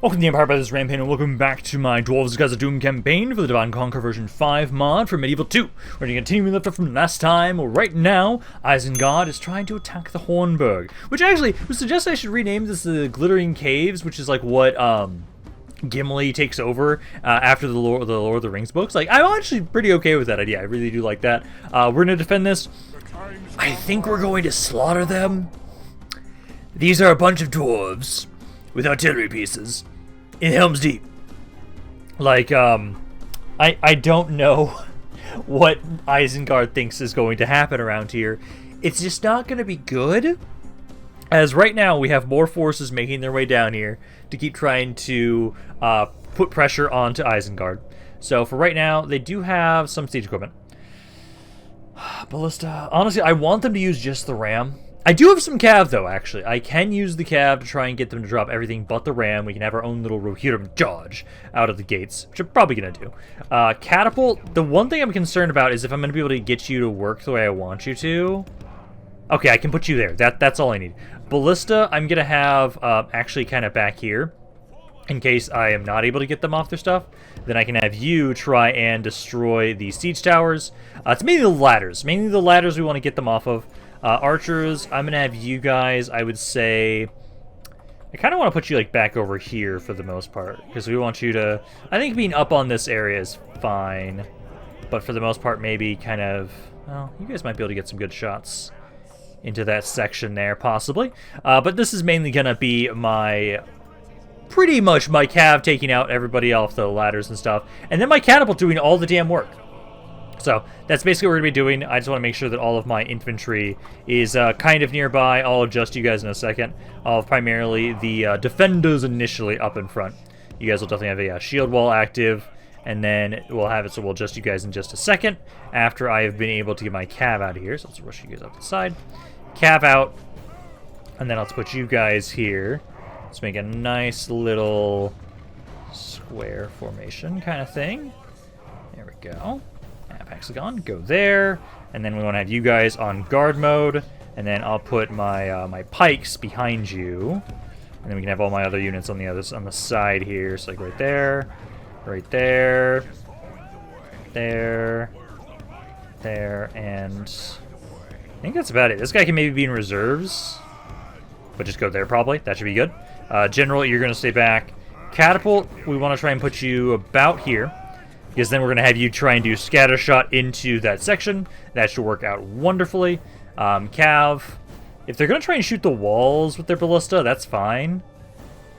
Welcome to the Empire by this Rampaned, and welcome back to my Dwarves of Khazad-dûm campaign for the Divide and Conquer version 5 mod for Medieval 2. We're going to continue we left off from last time. Right now, Isengard is trying to attack the Hornburg, which actually would suggest I should rename this the Glittering Caves, which is like what Gimli takes over after the Lord of the Rings books. Like, I'm actually pretty okay with that idea. I really do like that. We're going to defend this. I think we're going to slaughter them. These are a bunch of dwarves with artillery pieces in Helm's Deep. Like, I don't know what Isengard thinks is going to happen around here. It's just not going to be good, as right now we have more forces making their way down here to keep trying to put pressure onto Isengard. So for right now, they do have some siege equipment. Ballista. Honestly, I want them to use just the ram. I do have some cav, though, actually. I can use the cav to try and get them to drop everything but the ram. We can have our own little Rohirrim dodge out of the gates, which I'm probably going to do. Catapult, the one thing I'm concerned about is if I'm going to be able to get you to work the way I want you to. Okay, I can put you there. That's all I need. Ballista, I'm going to have actually kind of back here. In case I am not able to get them off their stuff, then I can have you try and destroy the siege towers. It's mainly the ladders. Mainly the ladders we want to get them off of. Archers, I'm going to have you guys, I would say, I kind of want to put you like back over here for the most part, because we want you to, I think being up on this area is fine, but for the most part maybe kind of, well, you guys might be able to get some good shots into that section there, possibly. But this is mainly going to be pretty much my cav taking out everybody off the ladders and stuff, and then my catapult doing all the damn work. So that's basically what we're going to be doing. I just want to make sure that all of my infantry is kind of nearby. I'll adjust you guys in a second. I'll have primarily the defenders initially up in front. You guys will definitely have a shield wall active, and then we'll have it so we'll adjust you guys in just a second after I have been able to get my cav out of here. So let's rush you guys up to the side. Cav out, and then let's put you guys here. Let's make a nice little square formation kind of thing. There we go. Hexagon, go there, and then we want to have you guys on guard mode, and then I'll put my my pikes behind you, and then we can have all my other units on the side here. So like right there, there, and I think that's about it. This guy can maybe be in reserves, but just go there probably. That should be good. General, you're going to stay back. Catapult, we want to try and put you about here, because then we're going to have you try and do scatter shot into that section. That should work out wonderfully. Cav, if they're going to try and shoot the walls with their ballista, that's fine.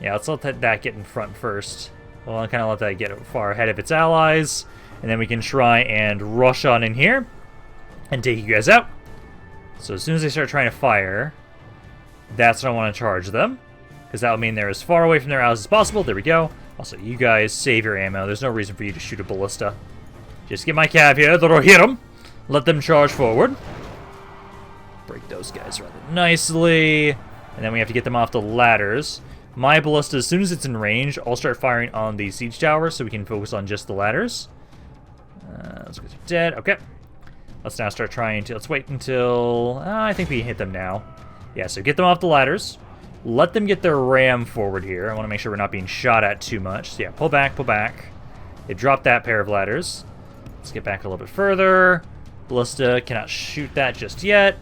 Yeah, let's let that get in front first. Well, I'll kind of let that get far ahead of its allies. And then we can try and rush on in here and take you guys out. So as soon as they start trying to fire, that's when I want to charge them, because that will mean they're as far away from their allies as possible. There we go. Also, you guys save your ammo. There's no reason for you to shoot a ballista. Just get my cav here, the Rohirrim. Let them charge forward. Break those guys rather nicely. And then we have to get them off the ladders. My ballista, as soon as it's in range, I'll start firing on the siege tower so we can focus on just the ladders. Those guys are dead. Okay. Let's now start trying to... Let's wait until... I think we can hit them now. Yeah, so get them off the ladders. Let them get their ram forward here. I want to make sure we're not being shot at too much. So yeah, pull back, pull back. They dropped that pair of ladders. Let's get back a little bit further. Ballista cannot shoot that just yet.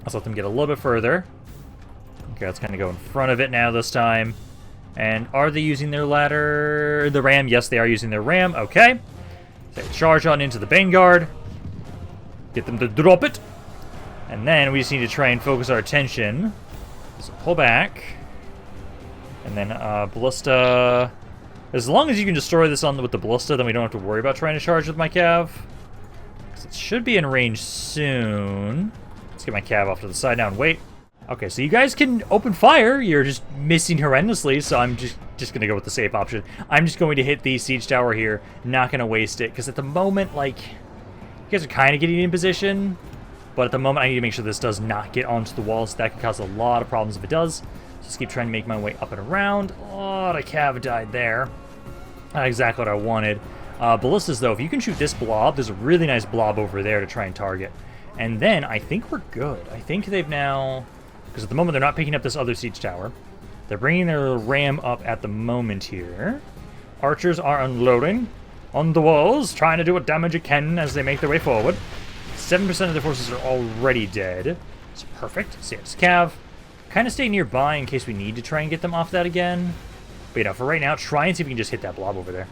Let's let them get a little bit further. Okay, let's kind of go in front of it now this time. And are they using their ladder? The ram? Yes, they are using their ram. Okay. So charge on into the Vanguard. Get them to drop it. And then we just need to try and focus our attention. So pull back, and then ballista. As long as you can destroy this with the ballista, then we don't have to worry about trying to charge with my cav. It should be in range soon. Let's get my cav off to the side now and wait. Okay, so you guys can open fire. You're just missing horrendously, so I'm just gonna go with the safe option. I'm just going to hit the siege tower here. Not gonna waste it, because at the moment, like, you guys are kind of getting in position. But at the moment, I need to make sure this does not get onto the walls. That could cause a lot of problems if it does. So just keep trying to make my way up and around. Oh, the cav died there. Not exactly what I wanted. Ballistas, though, if you can shoot this blob, there's a really nice blob over there to try and target. And then I think we're good. I think they've now... Because at the moment, they're not picking up this other siege tower. They're bringing their ram up at the moment here. Archers are unloading on the walls, trying to do what damage it can as they make their way forward. 7% of their forces are already dead. It's perfect. So yes, Cav. Kind of stay nearby in case we need to try and get them off that again. But you know, for right now, try and see if we can just hit that blob over there.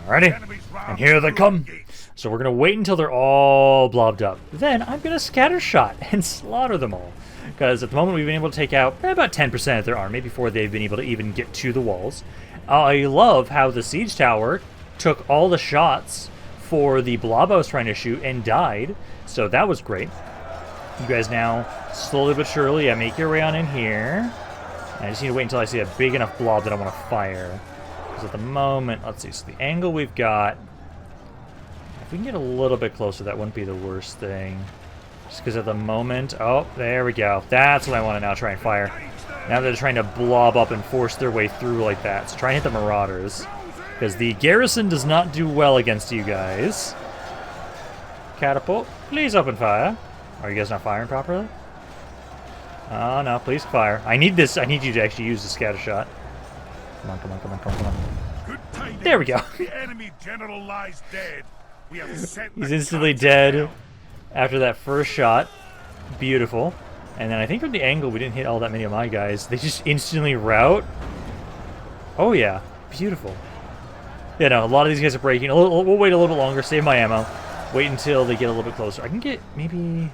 Alrighty. And here they come. So we're going to wait until they're all blobbed up. Then I'm going to scatter shot and slaughter them all. Because at the moment we've been able to take out about 10% of their army before they've been able to even get to the walls. I love how the siege tower took all the shots for the blob I was trying to shoot and died. So that was great. You guys now, slowly but surely, make your way on in here. I just need to wait until I see a big enough blob that I want to fire. Because at the moment, let's see, so the angle we've got, if we can get a little bit closer, that wouldn't be the worst thing. Just because at the moment, oh, there we go. That's what I want to now try and fire. Now they're trying to blob up and force their way through like that. So try and hit the Marauders. Because the garrison does not do well against you guys. Catapult, please open fire. Are you guys not firing properly? Oh no, please fire. I need this. I need you to actually use the scatter shot. Come on, come on, come on, come on, come on. There we go. The enemy general lies dead. We have sent He's instantly dead after that first shot. Beautiful. And then I think from the angle we didn't hit all that many of my guys. They just instantly rout. Oh yeah, beautiful. Yeah, no, a lot of these guys are breaking. We'll wait a little bit longer, save my ammo. Wait until they get a little bit closer. I can get maybe...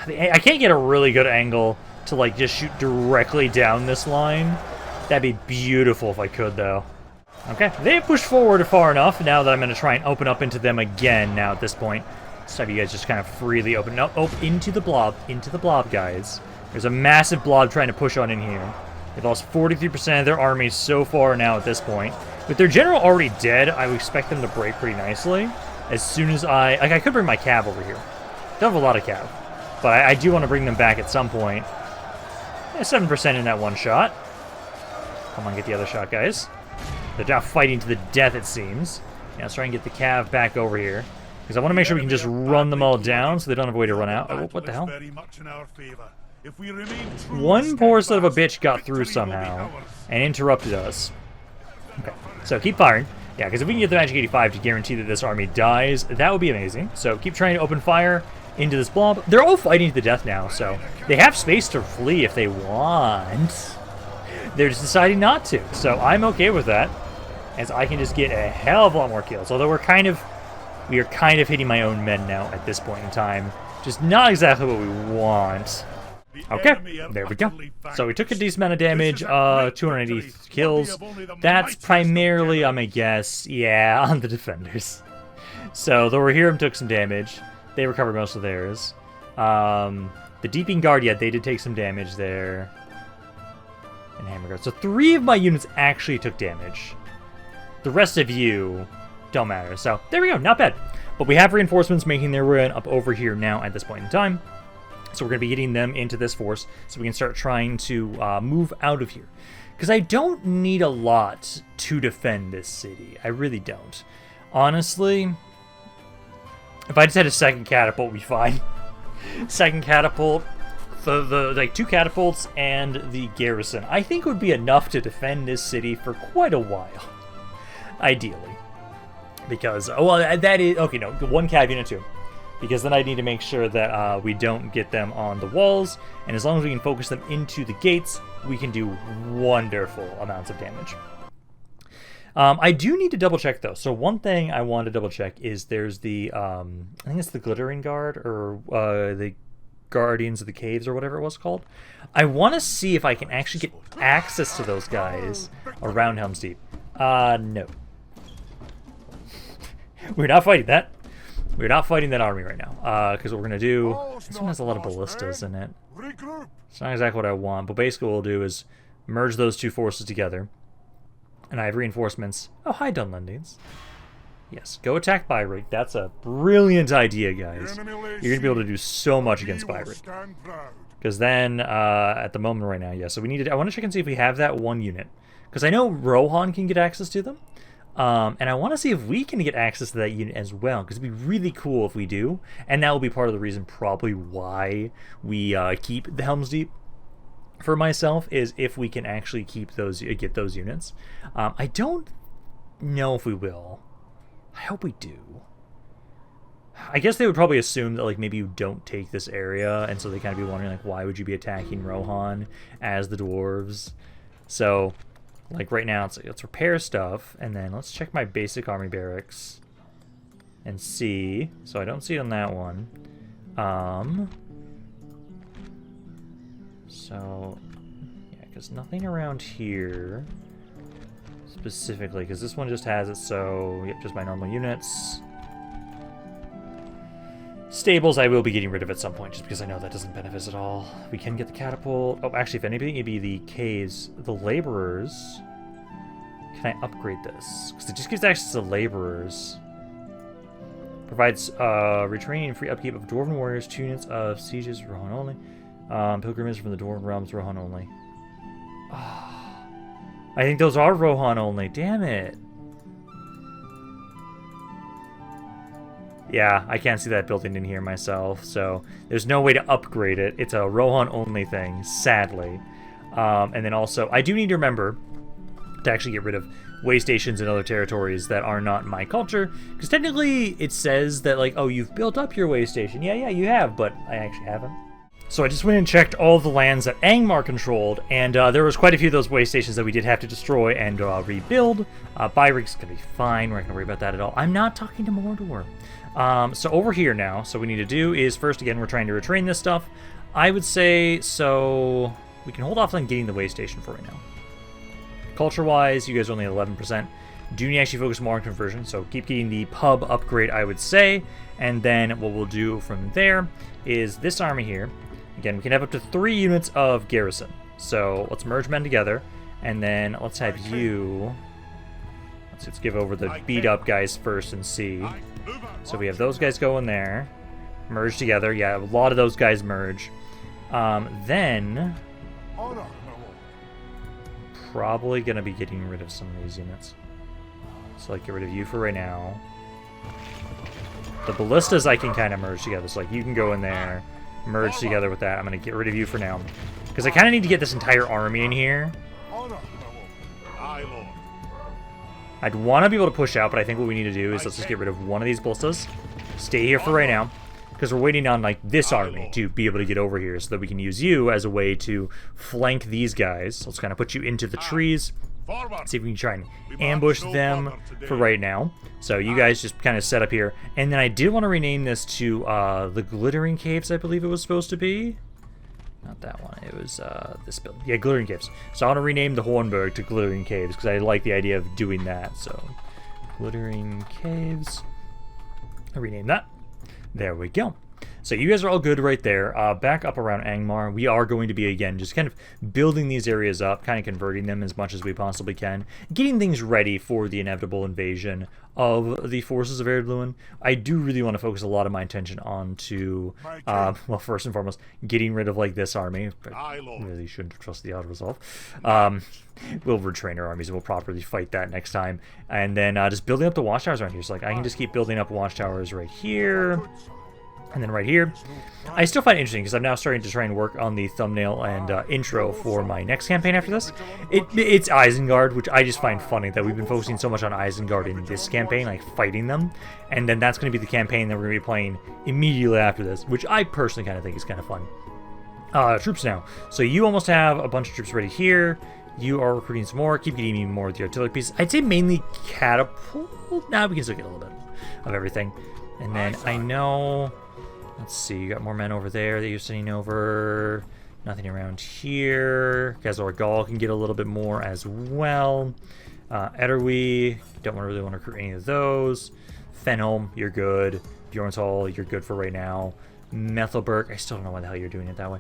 I can't get a really good angle to like just shoot directly down this line. That'd be beautiful if I could though. Okay, they pushed forward far enough now that I'm going to try and open up into them again now at this point. So you guys just kind of freely open up into the blob, guys. There's a massive blob trying to push on in here. They've lost 43% of their armies so far now at this point. With their general already dead, I would expect them to break pretty nicely. As soon as I could bring my cav over here. Don't have a lot of cav. But I do want to bring them back at some point. Yeah, 7% in that one shot. Come on, get the other shot, guys. They're now fighting to the death, it seems. Yeah, let's try and get the cav back over here. Because I want to make sure we can just run them all down so they don't have a way to run out. Oh, what the hell? One poor son of a bitch got through somehow and interrupted us. Okay, so keep firing. Yeah, because if we can get the Magic 85 to guarantee that this army dies, that would be amazing. So keep trying to open fire into this blob. They're all fighting to the death now, so they have space to flee if they want. They're just deciding not to, so I'm okay with that, as I can just get a hell of a lot more kills. Although we are kind of hitting my own men now at this point in time. Just not exactly what we want. Okay, there we go. So we took a decent amount of damage, 280 kills. That's primarily, I'm gonna guess, yeah, on the defenders. So the Rohirrim took some damage. They recovered most of theirs. The Deeping Guard, yeah, they did take some damage there. And Hammer Guard. So 3 of my units actually took damage. The rest of you don't matter. So there we go, not bad. But we have reinforcements making their way up over here now at this point in time. So we're going to be getting them into this force so we can start trying to move out of here. Because I don't need a lot to defend this city. I really don't. Honestly, if I just had a second catapult, we'd be fine. Second catapult, the like 2 catapults and the garrison, I think would be enough to defend this city for quite a while. Ideally. Because, well, that is, okay, no, 1 cav unit 2. Because then I need to make sure that we don't get them on the walls, and as long as we can focus them into the gates, we can do wonderful amounts of damage. I do need to double check though. So one thing I want to double check is there's the, I think it's the Glittering Guard, or the Guardians of the Caves, or whatever it was called. I want to see if I can actually get access to those guys around Helm's Deep. No. We're not fighting that. We're not fighting that army right now, because what we're going to do... This one has a lot of ballistas in it. It's not exactly what I want, but basically what we'll do is merge those 2 forces together. And I have reinforcements. Oh, hi, Dunlendings. Yes, go attack Byrig. That's a brilliant idea, guys. You're going to be able to do so much against Byrig. Because then, at the moment right now, yeah, so we need to... I want to check and see if we have that 1 unit. Because I know Rohan can get access to them. And I want to see if we can get access to that unit as well, because it'd be really cool if we do, and that will be part of the reason probably why we keep the Helm's Deep. for myself is if we can actually keep those, get those units. I don't know if we will. I hope we do. I guess they would probably assume that, like, maybe you don't take this area, and so they kind of be wondering, like, why would you be attacking Rohan as the dwarves? So, like, right now, it's like, let's repair stuff, and then let's check my basic army barracks and see. So I don't see it on that one. So, yeah, because nothing around here specifically, because this one just has it, so, yep, just my normal units. Stables, I will be getting rid of at some point, just because I know that doesn't benefit us at all. We can get the catapult. Oh, actually, if anything, it'd be the caves. The laborers. Can I upgrade this? Because it just gives access to laborers. Provides retraining and free upkeep of Dwarven warriors, 2 units of sieges, Rohan only. Pilgrims from the Dwarven realms, Rohan only. Oh, I think those are Rohan only. Damn it. Yeah, I can't see that building in here myself, so there's no way to upgrade it. It's a Rohan only thing, sadly. And then also, I do need to remember to actually get rid of way stations in other territories that are not my culture, because technically it says that, like, oh, you've built up your way station. Yeah, you have, but I actually haven't. So I just went and checked all the lands that Angmar controlled, and there was quite a few of those way stations that we did have to destroy and rebuild. Byrig's gonna be fine. We're not gonna worry about that at all. I'm not talking to Mordor. So over here now, so what we need to do is first, again, we're trying to retrain this stuff. I would say, so we can hold off on getting the way station for right now. Culture-wise, you guys are only at 11%. Do need to actually focus more on conversion, so keep getting the pub upgrade, I would say. And then what we'll do from there is this army here. Again, we can have up to 3 units of garrison. So let's merge men together, and then let's have you... Let's give over the beat-up guys first and see. So we have those guys going there. Merge together. Yeah, a lot of those guys merge. Then... probably going to be getting rid of some of these units. So, like, get rid of you for right now. The ballistas I can kind of merge together. So, like, you can go in there, merge together with that. I'm going to get rid of you for now. Because I kind of need to get this entire army in here. I'd want to be able to push out, but I think what we need to do is let's just get rid of one of these ballistas. Stay here for right now. Because we're waiting on, like, this army to be able to get over here so that we can use you as a way to flank these guys. So let's kind of put you into the trees. See if we can try and ambush them for right now. So you guys just kind of set up here. And then I did want to rename this to the Glittering Caves, I believe it was supposed to be. Not that one. It was this building. Yeah, Glittering Caves. So I want to rename the Hornburg to Glittering Caves because I like the idea of doing that. So Glittering Caves. I rename that. There we go. So you guys are all good right there. Back up around Angmar, we are going to be, again, just kind of building these areas up, kind of converting them as much as we possibly can, getting things ready for the inevitable invasion of the forces of Erdluin. I do really want to focus a lot of my attention on to, well, first and foremost, getting rid of, like, this army. I really shouldn't trust the auto-resolve. We'll retrain our armies and we'll properly fight that next time. And then just building up the watchtowers around here. So, like, I can just keep building up watchtowers right here. And then right here, I still find it interesting because I'm now starting to try and work on the thumbnail and intro for my next campaign after this. It's Isengard, which I just find funny that we've been focusing so much on Isengard in this campaign, like fighting them. And then that's going to be the campaign that we're going to be playing immediately after this, which I personally kind of think is kind of fun. Troops now. So you almost have a bunch of troops ready here. You are recruiting some more. Keep getting even more of the artillery pieces. I'd say mainly catapult. Now we can still get a little bit of everything. And then I know... Let's see, you got more men over there that you're sending over. Nothing around here. Gazor-Gol can get a little bit more as well. Etterwe, don't really want to recruit any of those. Fenholm, you're good. Bjornshall, you're good for right now. Methelberg, I still don't know why the hell you're doing it that way.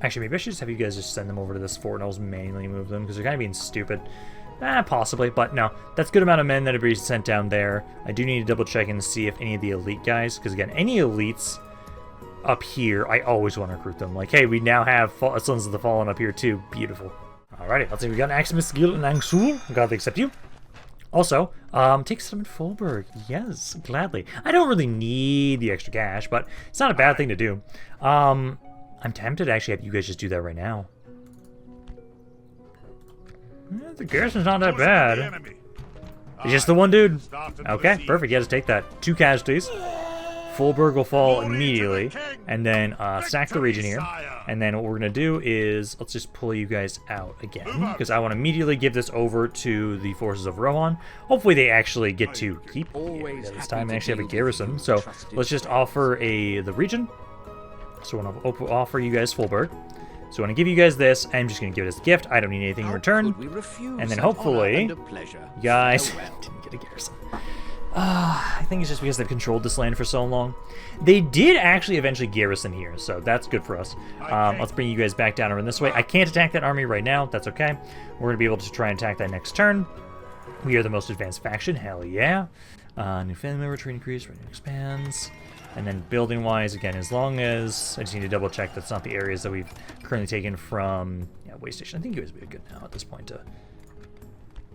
Actually, maybe I should just have you guys just send them over to this fort and I'll just manually move them because they're kind of being stupid. Possibly, but no. That's a good amount of men that have been sent down there. I do need to double check and see if any of the elite guys, because again, any elites up here, I always want to recruit them. Like, hey, we now have Sons of the Fallen up here too. Beautiful. Alrighty, let's see. We got an Maximus Gil and Angsul. I'm glad they accept you. Also, take some in Fulberg. Yes, gladly. I don't really need the extra cash, but it's not a bad thing to do. I'm tempted to actually have you guys just do that right now. The garrison's not that bad. It's just the one dude. Okay, perfect. Yeah, just take that. 2 casualties. Hornburg will fall immediately, and then sack the region here. And then what we're going to do is, let's just pull you guys out again, because I want to immediately give this over to the forces of Rohan. Hopefully they actually get to keep it this time and actually have a garrison. So let's just offer the region. So I want to offer you guys Hornburg. So I want to give you guys this. I'm just going to give it as a gift. I don't need anything in return. And then hopefully you guys didn't get a garrison. I think it's just because they've controlled this land for so long. They did actually eventually garrison here, so that's good for us. Let's bring you guys back down over this way. I can't attack that army right now. That's okay. We're going to be able to try and attack that next turn. We are the most advanced faction. Hell yeah. New family member, training increase, ready expands. And then building-wise, again, as long as... I just need to double-check that's not the areas that we've currently taken from... Yeah, way station. I think you guys will be good now at this point to...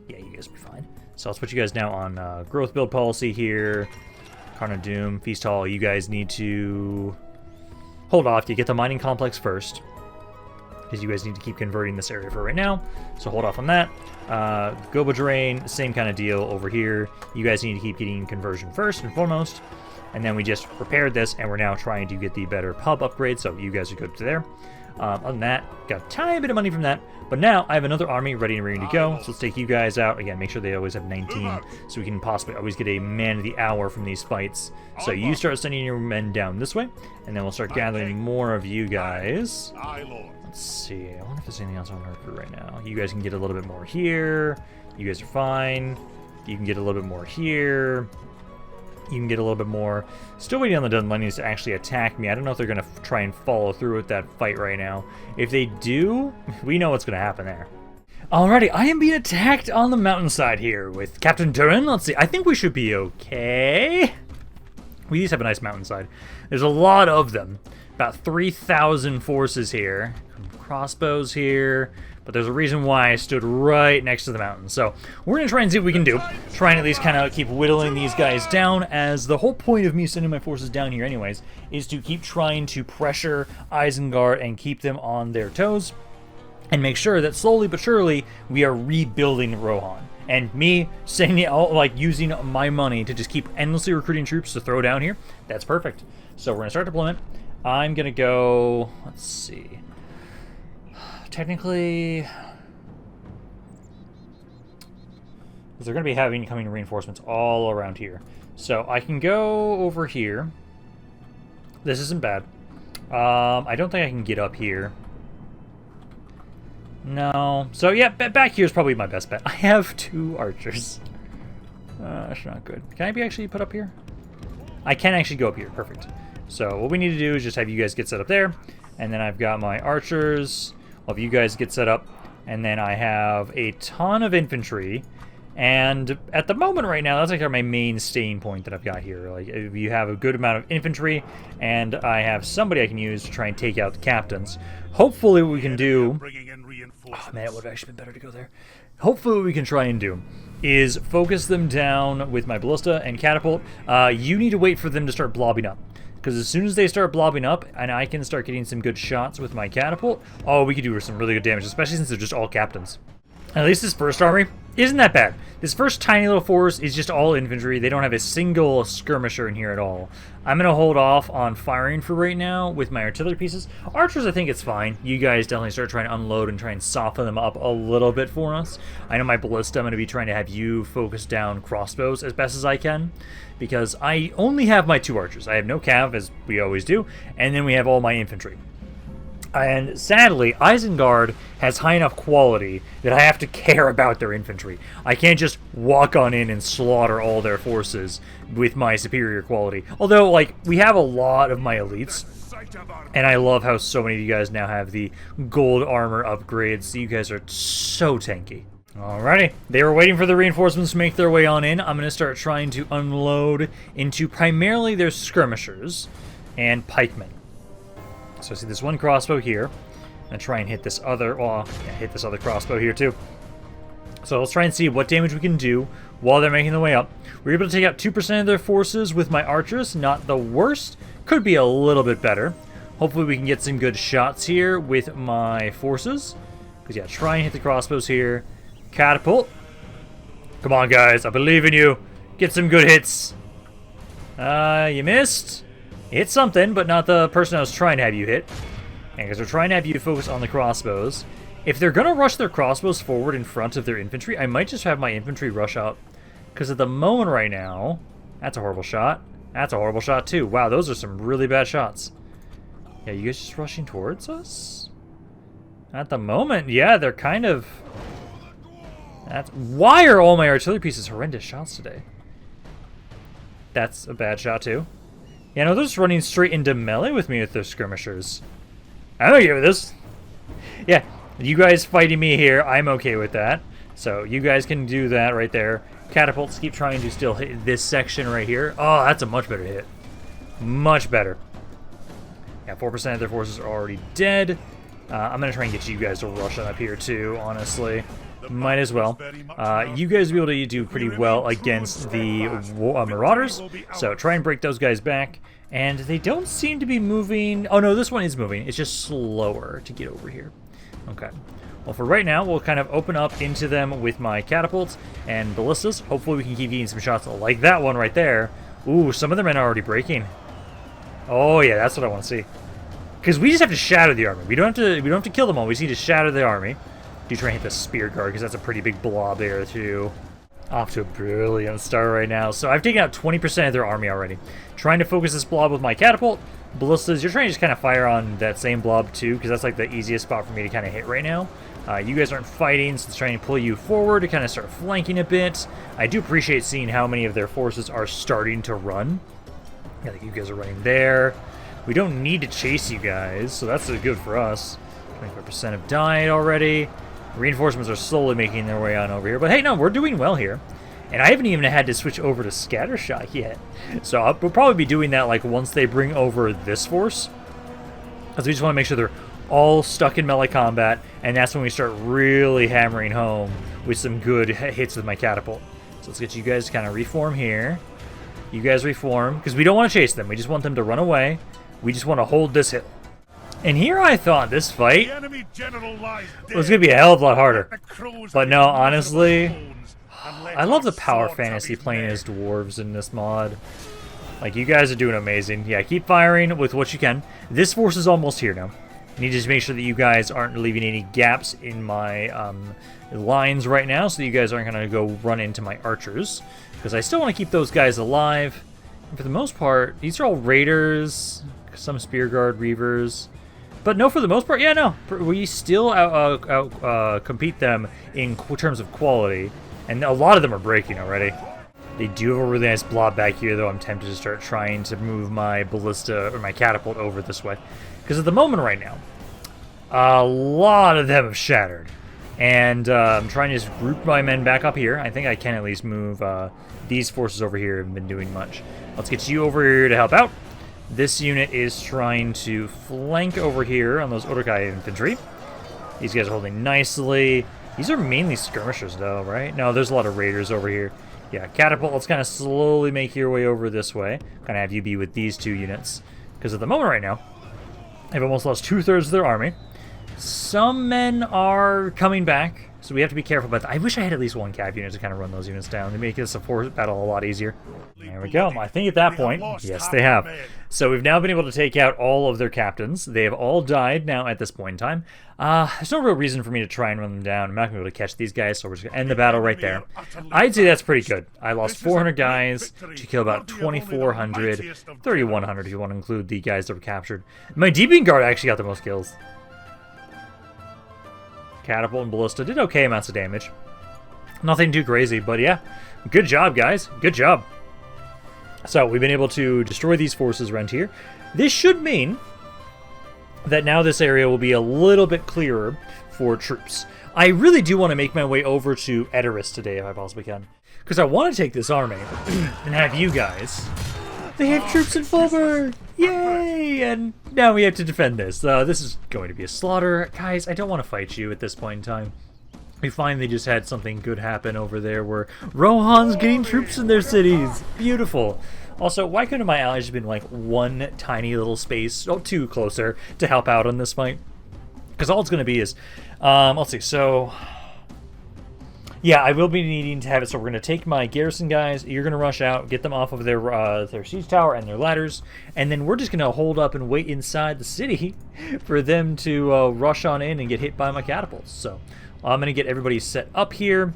Yeah, you guys will be fine. So let's put you guys now on growth build policy here. Khazad-dûm, Feast Hall, you guys need to hold off. You get the mining complex first, because you guys need to keep converting this area for right now. So hold off on that. Goba Drain, same kind of deal over here. You guys need to keep getting conversion first and foremost. And then we just repaired this, and we're now trying to get the better pub upgrade, so you guys are good to there. Other than that, got a tiny bit of money from that. But now I have another army ready and ready to go. So let's take you guys out. Again, make sure they always have 19, so we can possibly always get a man of the hour from these fights. So you start sending your men down this way, and then we'll start gathering more of you guys. Let's see. I wonder if there's anything else on our crew right now. You guys can get a little bit more here. You guys are fine. You can get a little bit more here. You can get a little bit more. Still waiting on the Dunlenians to actually attack me. I don't know if they're going to try and follow through with that fight right now. If they do, we know what's going to happen there. Alrighty, I am being attacked on the mountainside here with Captain Turin. Let's see. I think we should be okay. We just have a nice mountainside. There's a lot of them. About 3,000 forces here. Crossbows here. But there's a reason why I stood right next to the mountain. So we're going to try and see what we can do. Try and at least kind of keep whittling these guys down, as the whole point of me sending my forces down here anyways is to keep trying to pressure Isengard and keep them on their toes and make sure that slowly but surely we are rebuilding Rohan. And me sending it all, like using my money to just keep endlessly recruiting troops to throw down here, that's perfect. So we're going to start deployment. I'm going to go, let's see. Technically, they're going to be having coming reinforcements all around here. So I can go over here. This isn't bad. I don't think I can get up here. No. So yeah, back here is probably my best bet. I have 2 archers. That's not good. Can I actually put up here? I can actually go up here. Perfect. So what we need to do is just have you guys get set up there. And then I've got my archers. Well, if you guys get set up, and then I have a ton of infantry, and at the moment right now, that's like my main staying point that I've got here. Like, if you have a good amount of infantry, and I have somebody I can use to try and take out the captains, hopefully what we can do... Oh man, it would have actually been better to go there. Hopefully what we can try and do is focus them down with my ballista and catapult. You need to wait for them to start blobbing up. Because as soon as they start blobbing up, and I can start getting some good shots with my catapult, oh, we could do some really good damage, especially since they're just all captains. At least this first army isn't that bad. This first tiny little force is just all infantry. They don't have a single skirmisher in here at all. I'm going to hold off on firing for right now with my artillery pieces. Archers, I think it's fine. You guys definitely start trying to unload and try and soften them up a little bit for us. I know my ballista, I'm going to be trying to have you focus down crossbows as best as I can, because I only have my 2 archers. I have no cav, as we always do, and then we have all my infantry. And sadly, Isengard has high enough quality that I have to care about their infantry. I can't just walk on in and slaughter all their forces with my superior quality. Although, like, we have a lot of my elites, and I love how so many of you guys now have the gold armor upgrades. You guys are so tanky. Alrighty, they were waiting for the reinforcements to make their way on in. I'm going to start trying to unload into primarily their skirmishers and pikemen. So I see this one crossbow here. I'm going to try and hit this other, well, yeah, hit this other crossbow here too. So let's try and see what damage we can do while they're making their way up. We're able to take out 2% of their forces with my archers. Not the worst. Could be a little bit better. Hopefully we can get some good shots here with my forces. Because, yeah, try and hit the crossbows here. Catapult. Come on, guys. I believe in you. Get some good hits. You missed. You hit something, but not the person I was trying to have you hit. And because we're trying to have you focus on the crossbows. If they're going to rush their crossbows forward in front of their infantry, I might just have my infantry rush up. Because at the moment right now... That's a horrible shot. That's a horrible shot, too. Wow, those are some really bad shots. Yeah, you guys just rushing towards us? At the moment, yeah, they're kind of... Why are all my artillery pieces horrendous shots today? That's a bad shot, too. Yeah, no, they're just running straight into melee with me with their skirmishers. I'm okay with this. Yeah, you guys fighting me here, I'm okay with that. So, you guys can do that right there. Catapults keep trying to still hit this section right here. Oh, that's a much better hit. Much better. Yeah, 4% of their forces are already dead. I'm going to try and get you guys to rush on up here too, honestly. Might as well. You guys will be able to do pretty well against the Marauders. So try and break those guys back. And they don't seem to be moving. Oh no, this one is moving. It's just slower to get over here. Okay. Well, for right now, we'll kind of open up into them with my catapults and ballistas. Hopefully we can keep getting some shots like that one right there. Ooh, some of the men are already breaking. Oh yeah, that's what I want to see. Because we just have to shatter the army. We don't have to kill them all. We just need to shatter the army. Do try and hit the spear guard because that's a pretty big blob there too. Off to a brilliant start right now. So I've taken out 20% of their army already. Trying to focus this blob with my catapult. Ballistas, you're trying to just kind of fire on that same blob too, because that's like the easiest spot for me to kind of hit right now. You guys aren't fighting, so it's trying to pull you forward to kind of start flanking a bit. I do appreciate seeing how many of their forces are starting to run. I think you guys are running there. We don't need to chase you guys, so that's good for us. 25% have died already. Reinforcements are slowly making their way on over here. But hey, no, we're doing well here. And I haven't even had to switch over to scattershot yet. So we'll probably be doing that like once they bring over this force. Because we just want to make sure they're all stuck in melee combat. And that's when we start really hammering home with some good hits with my catapult. So let's get you guys to kind of reform here. You guys reform. Because we don't want to chase them. We just want them to run away. We just want to hold this hill. And here I thought this fight was going to be a hell of a lot harder. But no, honestly, I love the power fantasy playing as dwarves in this mod. Like, you guys are doing amazing. Yeah, keep firing with what you can. This force is almost here now. I need to just make sure that you guys aren't leaving any gaps in my lines right now, so that you guys aren't going to go run into my archers. Because I still want to keep those guys alive. And for the most part, these are all raiders, some spear guard reavers. But no, for the most part, yeah, no. We still compete them in terms of quality. And a lot of them are breaking already. They do have a really nice blob back here, though. I'm tempted to start trying to move my ballista or my catapult over this way. Because at the moment right now, a lot of them have shattered. And I'm trying to just group my men back up here. I think I can at least move these forces over here. Haven't been doing much. Let's get you over here to help out. This unit is trying to flank over here on those Uruk-hai infantry. These guys are holding nicely. These are mainly skirmishers, though, right? No, there's a lot of raiders over here. Yeah, catapult, let's kind of slowly make your way over this way. Kind of have you be with these two units. Because at the moment right now, they've almost lost 2/3 of their army. Some men are coming back, so we have to be careful about that. I wish I had at least one cav unit to kind of run those units down. They make this a force battle a lot easier. There we go. I think at that point, yes, they have. So we've now been able to take out all of their captains. They have all died now at this point in time. There's no real reason for me to try and run them down. I'm not going to be able to catch these guys, so we're just going to end the battle right there. I'd say that's pretty good. I lost 400 guys to kill about 2,400, 3,100 if you want to include the guys that were captured. My Deeping Guard actually got the most kills. Catapult and Ballista did okay amounts of damage. Nothing too crazy, but yeah. Good job, guys. Good job. So, we've been able to destroy these forces around here. This should mean that now this area will be a little bit clearer for troops. I really do want to make my way over to Edoras today, if I possibly can. Because I want to take this army and have you guys... They have troops in Hornburg! Yay! And now we have to defend this. This is going to be a slaughter. Guys, I don't want to fight you at this point in time. We finally just had something good happen over there where Rohan's getting troops in their cities. Beautiful. Also, why couldn't my allies have been like one tiny little space, or two closer, to help out on this fight? Because all it's going to be is, let's see, so... Yeah, I will be needing to have it, so we're going to take my garrison guys, you're going to rush out, get them off of their siege tower and their ladders, and then we're just going to hold up and wait inside the city for them to rush on in and get hit by my catapults. So I'm going to get everybody set up here,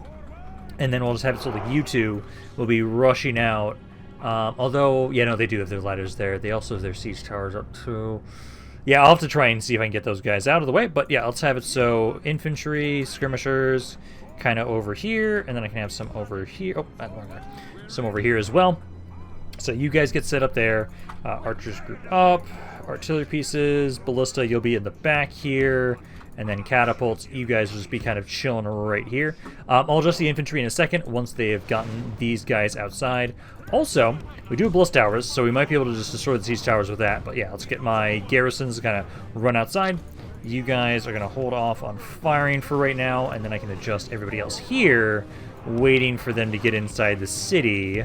and then we'll just have it so that you two will be rushing out. Although, yeah, no, they do have their ladders there. They also have their siege towers up too. Yeah, I'll have to try and see if I can get those guys out of the way, but yeah, let's have it so infantry, skirmishers, kind of over here, and then I can have some over here. Oh, that's wrong guy. Some over here as well. So you guys get set up there. Archers group up. Artillery pieces. Ballista, you'll be in the back here. And then catapults, you guys will just be kind of chilling right here. I'll adjust the infantry in a second once they have gotten these guys outside. Also, we do have ballista towers, so we might be able to just destroy the siege towers with that. But yeah, let's get my garrisons to kind of run outside. You guys are going to hold off on firing for right now, and then I can adjust everybody else here, waiting for them to get inside the city.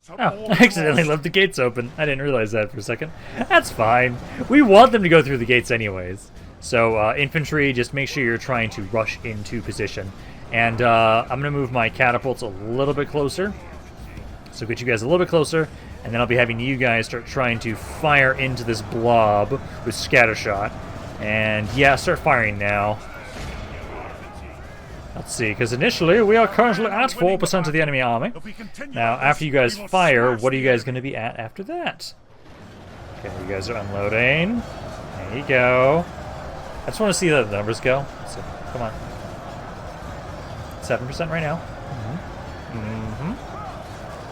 Oh, I accidentally left the gates open. I didn't realize that for a second. That's fine. We want them to go through the gates anyways. So, infantry, just make sure you're trying to rush into position. And I'm going to move my catapults a little bit closer. So get you guys a little bit closer, and then I'll be having you guys start trying to fire into this blob with scattershot. And yeah, start firing now. Let's see, because initially we are currently at 4% of the enemy army. Now, after you guys fire, what are you guys going to be at after that? Okay, you guys are unloading. There you go. I just want to see the numbers go. So, come on. 7% right now.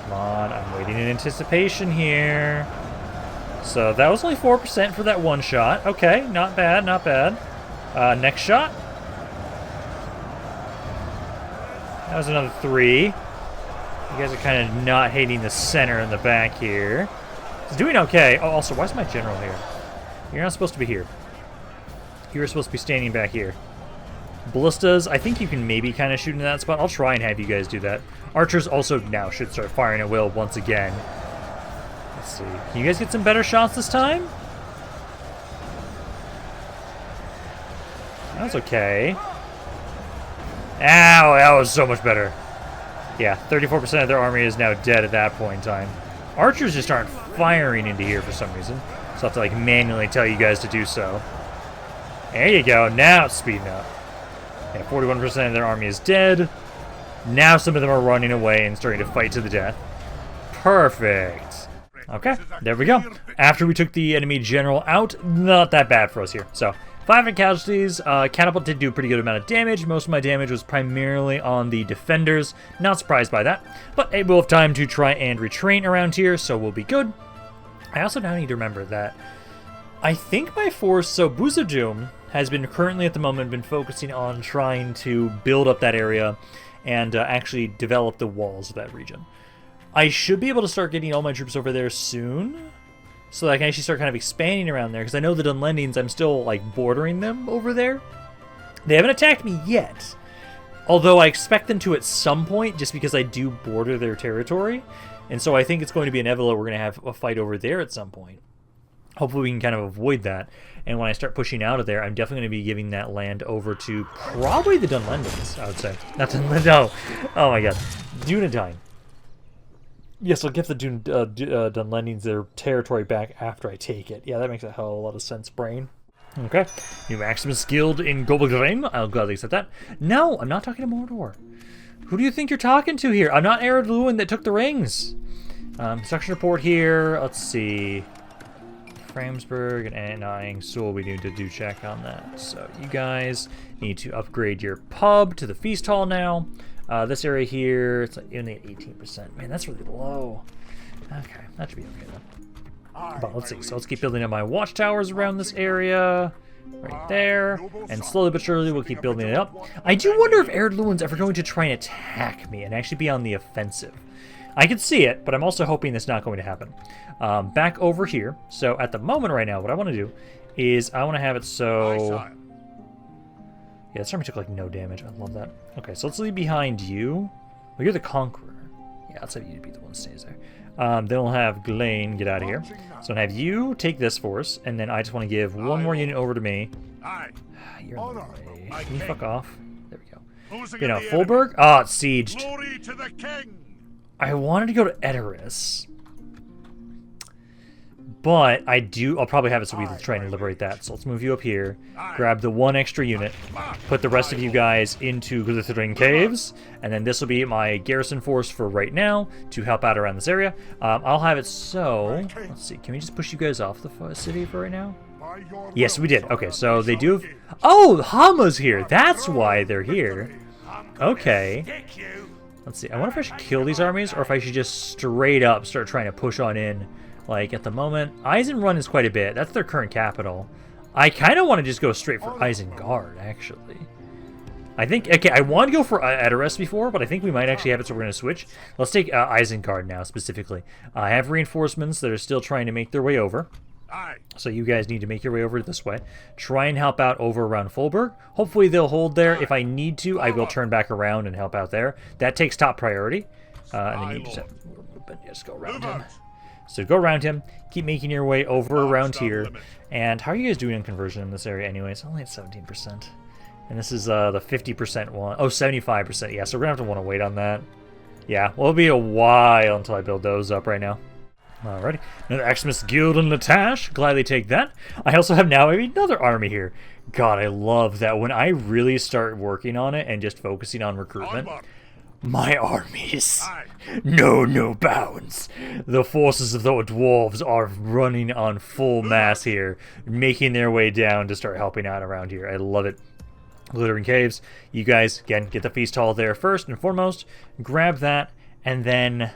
Come on, I'm waiting in anticipation here. So that was only 4% for that one shot. Okay, not bad, not bad. Next shot. That was another 3. You guys are kind of not hating the center in the back here. It's doing okay. Oh, also, why is my general here? You're not supposed to be here. You're supposed to be standing back here. Ballistas, I think you can maybe kind of shoot into that spot. I'll try and have you guys do that. Archers also now should start firing at will once again. Let's see. Can you guys get some better shots this time? That was okay. Ow, that was so much better. Yeah, 34% of their army is now dead at that point in time. Archers just aren't firing into here for some reason. So I'll have to like manually tell you guys to do so. There you go. Now it's speeding up. Yeah, 41% of their army is dead. Now some of them are running away and starting to fight to the death. Perfect. Okay, there we go. After we took the enemy general out, not that bad for us here. So, 500 casualties. Catapult did do a pretty good amount of damage. Most of my damage was primarily on the defenders. Not surprised by that. But we'll have time to try and retrain around here, so we'll be good. I also now need to remember that I think my force, so Khazad-dûm has been currently at the moment been focusing on trying to build up that area and actually develop the walls of that region. I should be able to start getting all my troops over there soon, so that I can actually start kind of expanding around there, because I know the Dunlendings, I'm still like bordering them over there. They haven't attacked me yet, although I expect them to at some point, just because I do border their territory, and so I think it's going to be inevitable we're going to have a fight over there at some point. Hopefully we can kind of avoid that. And when I start pushing out of there, I'm definitely going to be giving that land over to probably the Dunlendings, I would say. Not Dunlendings, no. Oh my god. Dunedain. Yes, I'll give the Dunlendings their territory back after I take it. Yeah, that makes a hell of a lot of sense, brain. Okay. New Maximus skilled in Gobelgrim. I'll gladly accept that. No, I'm not talking to Mordor. Who do you think you're talking to here? I'm not Ered Luin that took the rings. Construction report here. Let's see. Framsburg and Angsul, we need to do check on that. So you guys need to upgrade your pub to the feast hall now. This area here, it's like only at 18%. Man, that's really low. Okay, that should be okay then. But let's see. So let's keep building up my watchtowers around this area. Right there. And slowly but surely we'll keep building it up. I do wonder if Ered Luin's ever going to try and attack me and actually be on the offensive. I can see it, but I'm also hoping that's not going to happen. Back over here. So at the moment right now, what I want to do is I want to have it so... Yeah, this army took like no damage. I love that. Okay, so let's leave behind you. Oh, you're the Conqueror. Yeah, let's have you to be the one that stays there. Then we'll have Glane get out of here. So I'll have you take this force, and then I just want to give one more unit over to me. You're in the way. Can you fuck off? There we go. You know, Hornburg? Ah, it's sieged. Glory to the king. I wanted to go to Edoras. But I'll probably have it so we try and liberate that. So let's move you up here, grab the one extra unit, put the rest of you guys into Glithering Caves, and then this will be my garrison force for right now to help out around this area. I'll have it so, let's see, can we just push you guys off the city for right now? Yes, we did. Okay, so they do have, oh, Hama's here. That's why they're here. Okay. Let's see, I wonder if I should kill these armies or if I should just straight up start trying to push on in. Like, at the moment, Isengard is quite a bit. That's their current capital. I kind of want to just go straight for Isengard, actually. I think, okay, I wanted to go for Edoras before, but I think we might actually have it, so we're going to switch. Let's take Isengard now, specifically. I have reinforcements that are still trying to make their way over. So you guys need to make your way over this way. Try and help out over around Hornburg. Hopefully they'll hold there. If I need to, I will turn back around and help out there. That takes top priority. And then you just go around him. So go around him, keep making your way over around here. And how are you guys doing in conversion in this area anyway? It's only at 17%. And this is the 50% one. Oh, 75%. Yeah, so we're going to have to want to wait on that. Yeah, well, it'll be a while until I build those up right now. Alrighty. Another Xmas Guild and Latash. Gladly take that. I also have now another army here. God, I love that when I really start working on it and just focusing on recruitment. My armies know no bounds. The forces of the dwarves are running on full mass here, making their way down to start helping out around here. I love it. Glittering Caves. You guys, again, get the feast hall there first and foremost. Grab that, and then...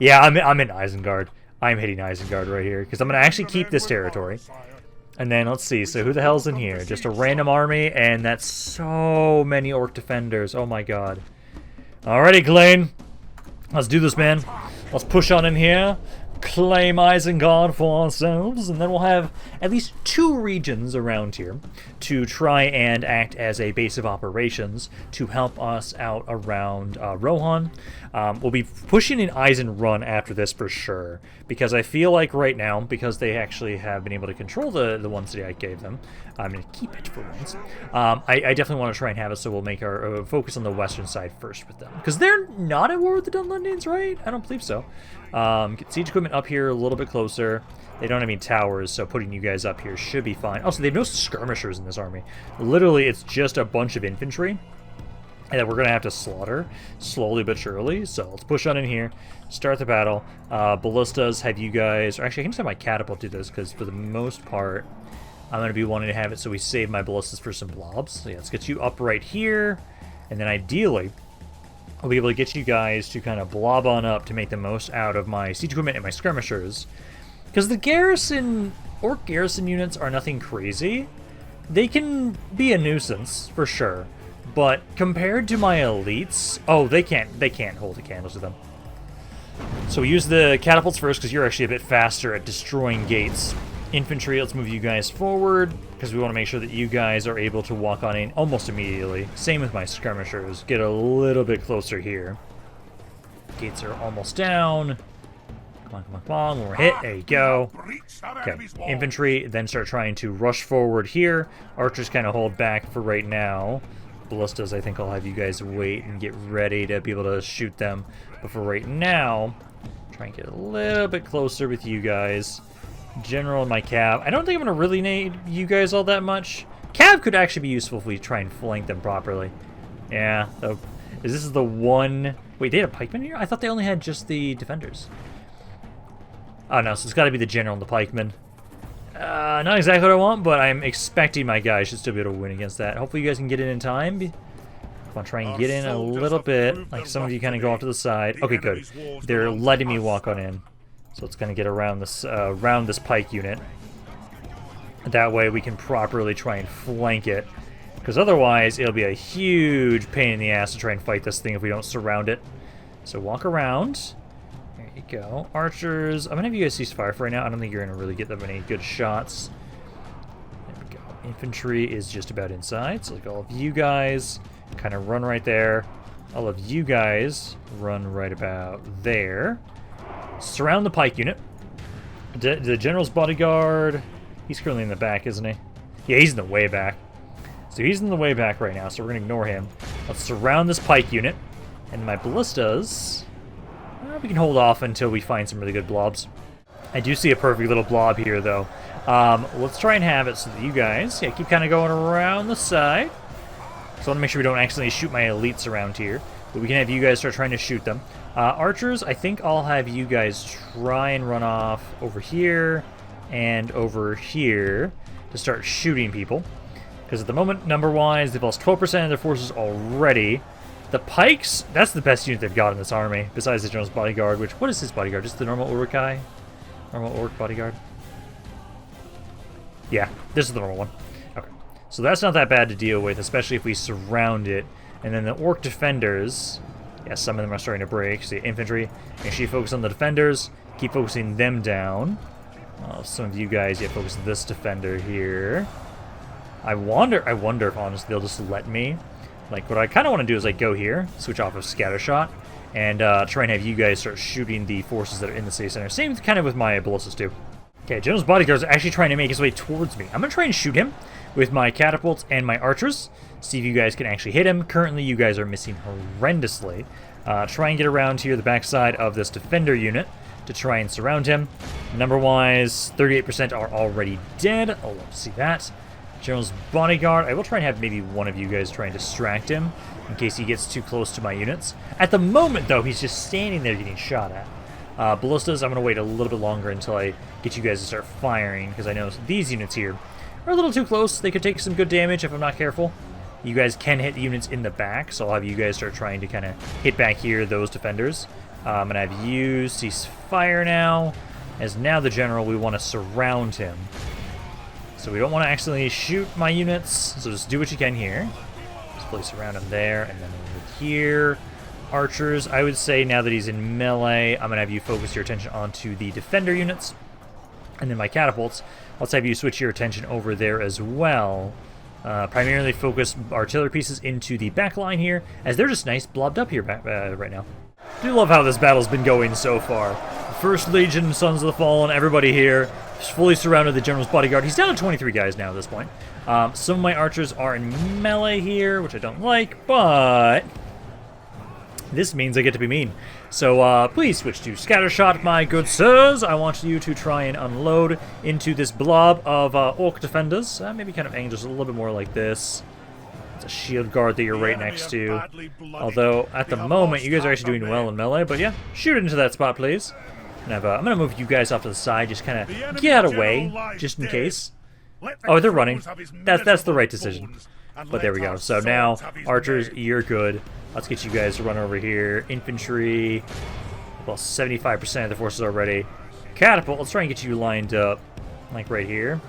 Yeah, I'm in Isengard. I'm hitting Isengard right here, because I'm going to actually keep this territory. And then, let's see, so who the hell's in here? Just a random army, and that's so many orc defenders. Oh my god. Alrighty, Glane. Let's do this, man. Let's push on in here, claim Isengard for ourselves, and then we'll have at least 2 regions around here to try and act as a base of operations to help us out around Rohan. We'll be pushing in Eisenrun after this for sure, because I feel like right now, because they actually have been able to control the one city I gave them, I'm going to keep it for once. I definitely want to try and have it so we'll make our focus on the western side first with them, because they're not at war with the Dunlundines, right? I don't believe so. Get siege equipment up here a little bit closer. They don't have any towers, so putting you guys up here should be fine. Also, they have no skirmishers in this army. Literally, it's just a bunch of infantry that we're going to have to slaughter slowly but surely. So let's push on in here, start the battle. Ballistas, have you guys... Or actually, I can just have my catapult do this, because for the most part, I'm going to be wanting to have it so we save my ballistas for some blobs. So yeah, let's get you up right here, and then ideally, I'll be able to get you guys to kind of blob on up to make the most out of my siege equipment and my skirmishers. Because the garrison, orc garrison units are nothing crazy. They can be a nuisance, for sure. But compared to my elites, oh, they can't hold a candle to them. So we use the catapults first because you're actually a bit faster at destroying gates. Infantry, let's move you guys forward because we want to make sure that you guys are able to walk on in almost immediately. Same with my skirmishers. Get a little bit closer here. Gates are almost down. Come on, come on, come on. When we're hit, there you go. Okay, infantry, then start trying to rush forward here. Archers kind of hold back for right now. Ballistas, I think I'll have you guys wait and get ready to be able to shoot them. But for right now, try and get a little bit closer with you guys. General and my cab. I don't think I'm going to really need you guys all that much. Cab could actually be useful if we try and flank them properly. Yeah, so this is the one... Wait, they had a pikeman here? I thought they only had just the defenders. Oh no, so it's got to be the general and the pikeman. Not exactly what I want, but I'm expecting my guys should still be able to win against that. Hopefully you guys can get in time. Come on, try and get in a little bit. Like some of you kind of go off to the side. Okay, good. They're letting me walk on in. So it's going to get around this pike unit. That way we can properly try and flank it. Because otherwise it'll be a huge pain in the ass to try and fight this thing if we don't surround it. So walk around. There you go. Archers. I'm going to have you guys cease fire for right now. I don't think you're going to really get that many good shots. There we go. Infantry is just about inside, so like all of you guys kind of run right there. All of you guys run right about there. Surround the pike unit. The general's bodyguard, he's currently in the back, isn't he? Yeah, he's in the way back. So he's in the way back right now, so we're going to ignore him. Let's surround this pike unit. And my ballistas, we can hold off until we find some really good blobs. I do see a perfect little blob here, though. Let's try and have it so that you guys, keep kind of going around the side. So I want to make sure we don't accidentally shoot my elites around here. But we can have you guys start trying to shoot them. Archers, I think I'll have you guys try and run off over here and over here to start shooting people. Because at the moment, number-wise, they've lost 12% of their forces already. The pikes, that's the best unit they've got in this army, besides the general's bodyguard, which, what is his bodyguard? Just the normal Uruk guy? Normal Orc bodyguard? Yeah, this is the normal one. Okay, so that's not that bad to deal with, especially if we surround it. And then the Orc defenders, yeah, some of them are starting to break. So the infantry, make sure you focus on the defenders, keep focusing them down. Some of you guys, focus on this defender here. I wonder if honestly they'll just let me. Like, what I kind of want to do is like go here, switch off of scatter shot, and try and have you guys start shooting the forces that are in the city center. Same kind of with my ballistas too. Okay, General's bodyguard is actually trying to make his way towards me. I'm going to try and shoot him with my catapults and my archers. See if you guys can actually hit him. Currently, you guys are missing horrendously. Try and get around here, the backside of this defender unit, to try and surround him. Number-wise, 38% are already dead. I'll love to see that. General's bodyguard, I will try and have maybe one of you guys try and distract him in case he gets too close to my units. At the moment, though, he's just standing there getting shot at. Ballistas, I'm going to wait a little bit longer until I get you guys to start firing, because I know these units here are a little too close. They could take some good damage if I'm not careful. You guys can hit the units in the back, so I'll have you guys start trying to kind of hit back here, those defenders. I'm going to have you cease fire now, as now the general, we want to surround him. So we don't want to accidentally shoot my units, so just do what you can here. Just fully surround him there, and then over here. Archers, I would say now that he's in melee, I'm going to have you focus your attention onto the defender units. And then my catapults, let's have you switch your attention over there as well. Primarily focus artillery pieces into the back line here, as they're just nice blobbed up here right now. I do love how this battle's been going so far. First Legion, Sons of the Fallen, everybody here. Fully surrounded the General's bodyguard. He's down to 23 guys now at this point. Some of my archers are in melee here, which I don't like, but this means I get to be mean. So please switch to scattershot, my good sirs. I want you to try and unload into this blob of orc defenders. Maybe kind of angle just a little bit more like this. It's a shield guard that you're right next to. Although at the moment you guys are actually doing well in melee, but yeah, shoot into that spot, please. And I'm going to move you guys off to the side, just kind of get out of the way, just in case. Oh, they're running. That's the right decision. But there we go. So now, archers, you're good. Let's get you guys to run over here. Infantry, well, 75% of the forces already. Catapult, let's try and get you lined up, like right here.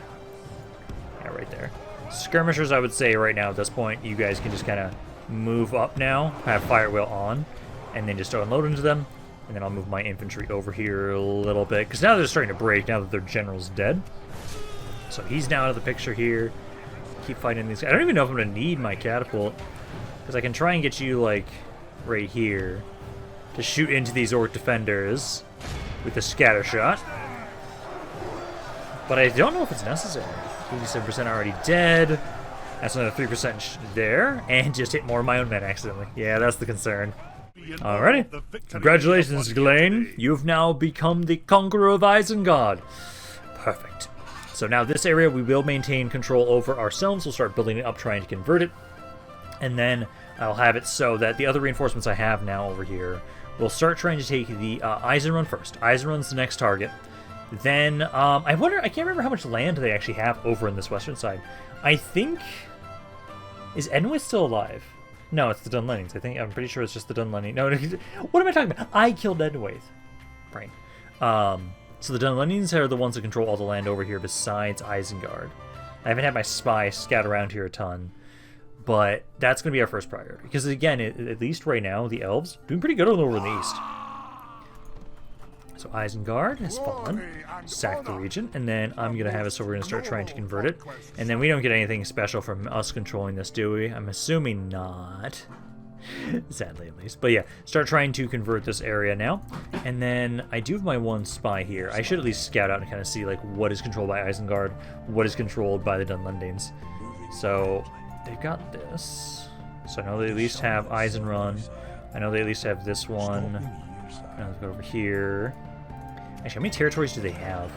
Yeah, right there. Skirmishers, I would say right now at this point, you guys can just kind of move up now, have fire wheel on, and then just start unloading into them. And then I'll move my infantry over here a little bit, because now they're starting to break, now that their general's dead. So he's now out of the picture here. Keep fighting these guys. I don't even know if I'm going to need my catapult, because I can try and get you, like, right here to shoot into these orc defenders with the scatter shot. But I don't know if it's necessary. 87% already dead. That's another 3% there, and just hit more of my own men accidentally. Yeah, that's the concern. Alrighty. Congratulations, Ghislaine. You've now become the Conqueror of Isengard. Perfect. So now this area we will maintain control over ourselves. We'll start building it up, trying to convert it. And then I'll have it so that the other reinforcements I have now over here will start trying to take the Eisenrun first. Eisenrun's the next target. Then, I can't remember how much land they actually have over in this western side. I think... Is Enwith still alive? No, it's the Dunlendings. I'm pretty sure it's just the Dunlending. No, what am I talking about? I killed Enwith. Brain. So the Dunlendings are the ones that control all the land over here besides Isengard. I haven't had my spy scout around here a ton, but that's going to be our first priority. Because again, at least right now, the elves doing pretty good over in the east. So Isengard has fallen, sack the region, and then I'm going to have it so we're going to start trying to convert it. And then we don't get anything special from us controlling this, do we? I'm assuming not. Sadly, at least. But yeah, start trying to convert this area now. And then I do have my one spy here. I should at least scout out and kind of see like what is controlled by Isengard, what is controlled by the Dunlendings. So they've got this. So I know they at least have Eisenrun. I know they at least have this one. Now let's go over here. Actually, how many territories do they have?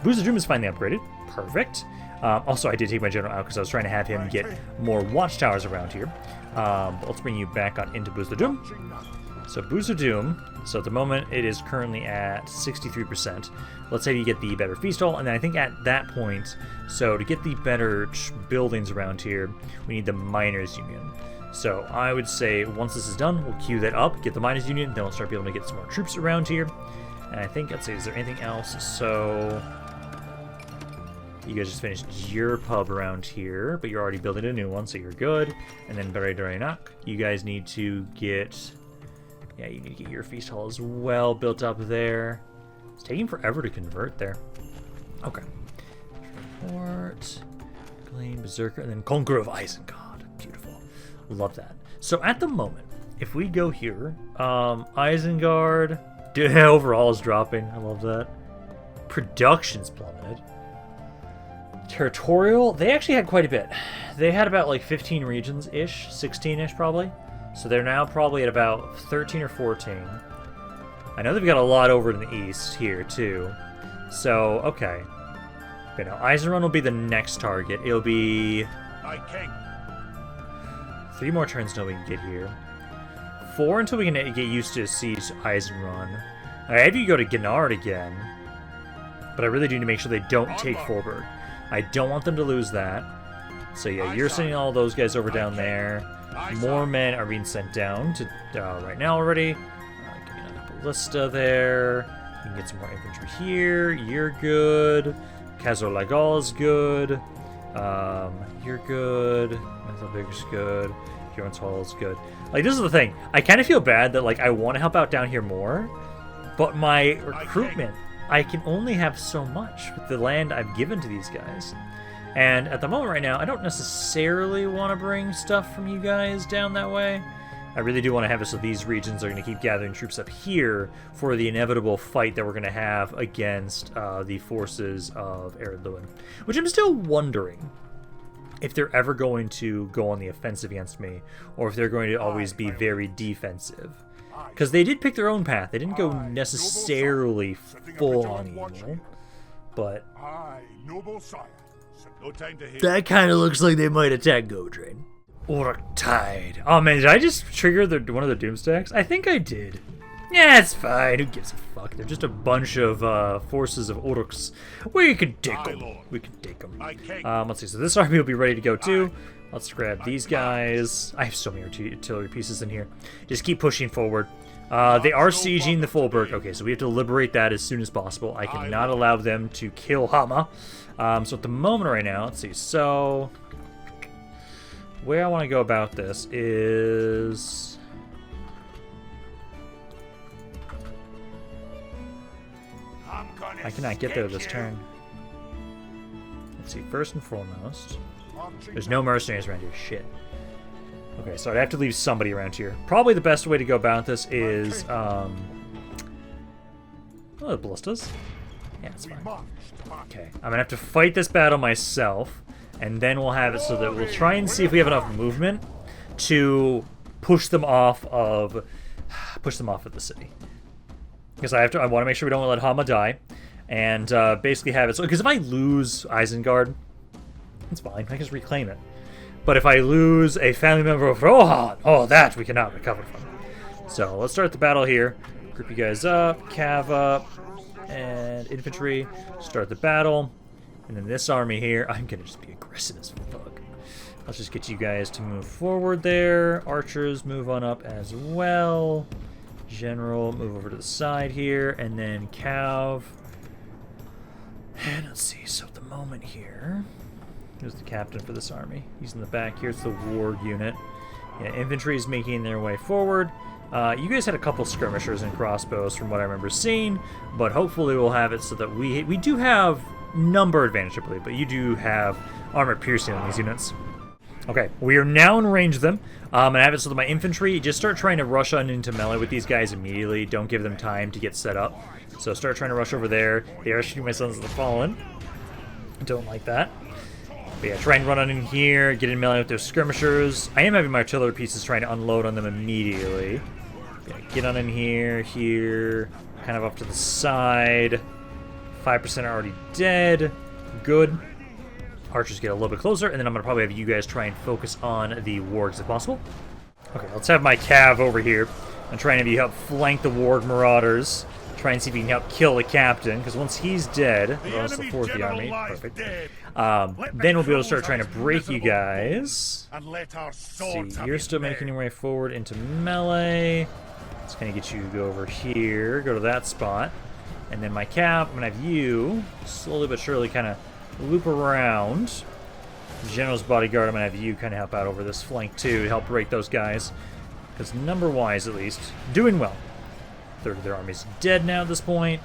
Khazad-dûm is finally upgraded. Perfect. Also, I did take my general out because I was trying to have him get more watchtowers around here. But let's bring you back on into Khazad-dûm. So Khazad-dûm, so at the moment it is currently at 63%. Let's say you get the better feast hall, and then I think at that point, so to get the better buildings around here, we need the miners union. So I would say once this is done, we'll queue that up, get the miners union, then we'll start being able to get some more troops around here. And I think, let's see, is there anything else? So you guys just finished your pub around here, but you're already building a new one, so you're good. And then Beredorenak, you guys need to get, yeah, you need to get your feast hall as well built up there. It's taking forever to convert there. Okay. Report, Claim, Berserker, and then Conqueror of Isengard. Beautiful. Love that. So at the moment, if we go here, Isengard, overall is dropping. I love that. Production's plummeted. Territorial, they actually had quite a bit. They had about like 15 regions-ish, 16-ish probably. So they're now probably at about 13 or 14. I know they've got a lot over in the east here too. So, okay. You know, Eisenrun will be the next target. It'll be 3 more turns until we can get here. 4 until we can get used to siege Eisenrun. I have you go to Gennard again. But I really do need to make sure they don't take Hornburg. I don't want them to lose that. So yeah, you're sending all those guys over down there. More men are being sent down to right now already. Give me another ballista there. You can get some more infantry here. You're good. Khazad-dûm is good. You're good. Methelbig's good. Bjornshall is good. Like, this is the thing. I kind of feel bad that, like, I want to help out down here more, but my recruitment, I can only have so much with the land I've given to these guys. And at the moment right now, I don't necessarily want to bring stuff from you guys down that way. I really do want to have it so these regions are going to keep gathering troops up here for the inevitable fight that we're going to have against the forces of Eredluin. Which I'm still wondering if they're ever going to go on the offensive against me, or if they're going to always be very defensive. Because they did pick their own path. They didn't go necessarily full on evil. But that kind of looks like they might attack Godrain. Orktide. Oh man, did I just trigger one of the Doom stacks? I think I did. Yeah, it's fine. Who gives a fuck? They're just a bunch of forces of Orcs. We can take them. We can take them. Let's see. So this army will be ready to go too. Let's grab these guys. I have so many artillery pieces in here. Just keep pushing forward. They are sieging the Fulberg. Okay, so we have to liberate that as soon as possible. I cannot allow them to kill Hama. So at the moment right now, let's see. So the way I want to go about this is I cannot get there this turn. Let's see. First and foremost, there's no mercenaries around here. Shit. Okay, so I'd have to leave somebody around here. Probably the best way to go about this is, oh, the ballistas. Yeah, it's fine. Okay, I'm gonna have to fight this battle myself, and then we'll have it so that we'll try and see if we have enough movement to push them off of the city. Because I want to make sure we don't let Hama die, and basically have it so. Because if I lose Isengard, it's fine. I can just reclaim it. But if I lose a family member of Rohan, oh, that we cannot recover from. So let's start the battle here. Group you guys up, cav up, and infantry. Start the battle. And then this army here, I'm going to just be aggressive as fuck. Let's just get you guys to move forward there. Archers, move on up as well. General, move over to the side here. And then cav. And let's see, so at the moment here, who's the captain for this army? He's in the back here. It's the war unit. Yeah, infantry is making their way forward. You guys had a couple skirmishers and crossbows from what I remember seeing, but hopefully we'll have it so that we do have number advantage, I believe, but you do have armor piercing on these units. Okay, we are now in range of them. And I have it so that my infantry just start trying to rush on into melee with these guys immediately. Don't give them time to get set up. So start trying to rush over there. They are shooting my Sons of the Fallen. Don't like that. But yeah, try and run on in here, get in melee with those skirmishers. I am having my artillery pieces trying to unload on them immediately. Yeah, get on in here, kind of up to the side. 5% are already dead. Good. Archers get a little bit closer, and then I'm going to probably have you guys try and focus on the wargs if possible. Okay, let's have my cav over here. I'm trying to have you help flank the warg marauders. Try and see if you can help kill the captain, because once he's dead, that's the fourth of the army. Perfect. Then we'll be able to start trying to break you guys. See, you're still making your way forward into melee. It's going to get you to go over here, go to that spot. And then my cav, I'm going to have you slowly but surely kind of loop around. General's bodyguard, I'm going to have you kind of help out over this flank too to help break those guys. Because number-wise, at least, doing well. Third of their army's dead now at this point.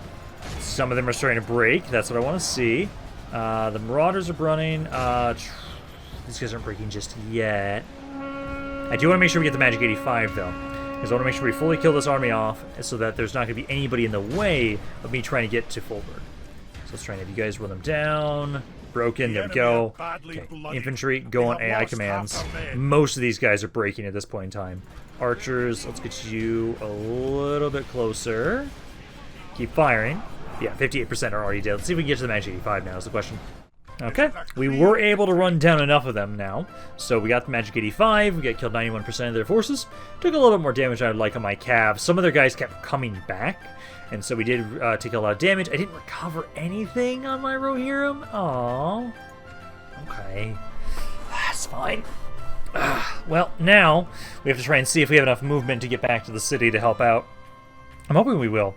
Some of them are starting to break. That's what I want to see. The marauders are running. These guys aren't breaking just yet. I do want to make sure we get the magic 85, though. Because I want to make sure we fully kill this army off so that there's not going to be anybody in the way of me trying to get to Hornburg. So let's try and have you guys run them down. Broken, there we go. Okay, infantry, go on AI commands. Most of these guys are breaking at this point in time. Archers, let's get you a little bit closer. Keep firing. Yeah, 58% are already dead. Let's see if we can get to the magic 85 now is the question. Okay, we were able to run down enough of them now. So we got the magic 85, we got killed 91% of their forces. Took a little bit more damage than I would like on my cav. Some of their guys kept coming back. And so we did take a lot of damage. I didn't recover anything on my Rohirrim. Aww. Okay. That's fine. Well, now we have to try and see if we have enough movement to get back to the city to help out. I'm hoping we will.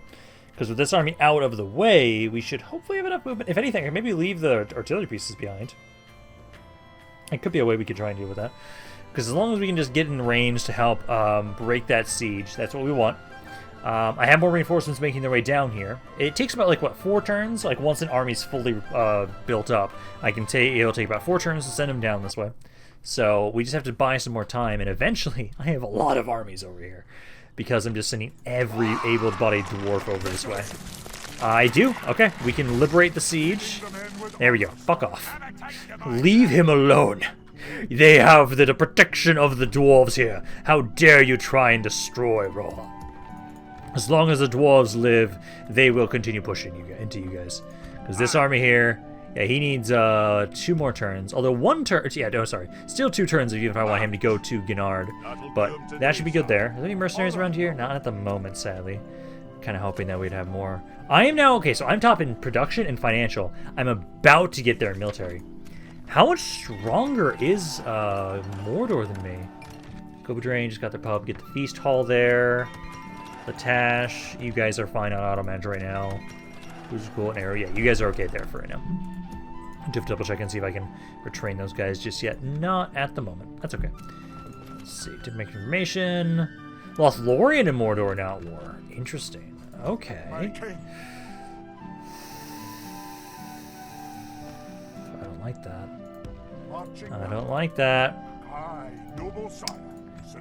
Because with this army out of the way, we should hopefully have enough movement. If anything, I can maybe leave the artillery pieces behind. It could be a way we could try and deal with that. Because as long as we can just get in range to help break that siege, that's what we want. I have more reinforcements making their way down here. It takes about, like, what, 4 turns? Like, once an army's fully built up, it'll take about 4 turns to send them down this way. So we just have to buy some more time, and eventually I have a lot of armies over here. Because I'm just sending every able-bodied dwarf over this way. I do. Okay, we can liberate the siege. There we go. Fuck off. Leave him alone. They have the protection of the dwarves here. How dare you try and destroy Rohan? As long as the dwarves live, they will continue pushing you into you guys. Because this army here, yeah, he needs 2 more turns. Although 1 turn, yeah, no, sorry, still 2 turns even if I want him to go to Gnard. But that should be good there. Are there any mercenaries around here? Not at the moment, sadly. Kind of hoping that we'd have more. I am now, okay, so I'm top in production and financial. I'm about to get there in military. How much stronger is Mordor than me? Gobradrain just got their pub. Get the feast hall there. Latash, you guys are fine on auto-manage right now. Who's cool and arrow? Yeah, you guys are okay there for right now. I do have to double check and see if I can retrain those guys just yet. Not at the moment. That's okay. Let's see. Didn't make information. Lothlorien and Mordor are now at war. Interesting. Okay. I don't like that. I don't like that.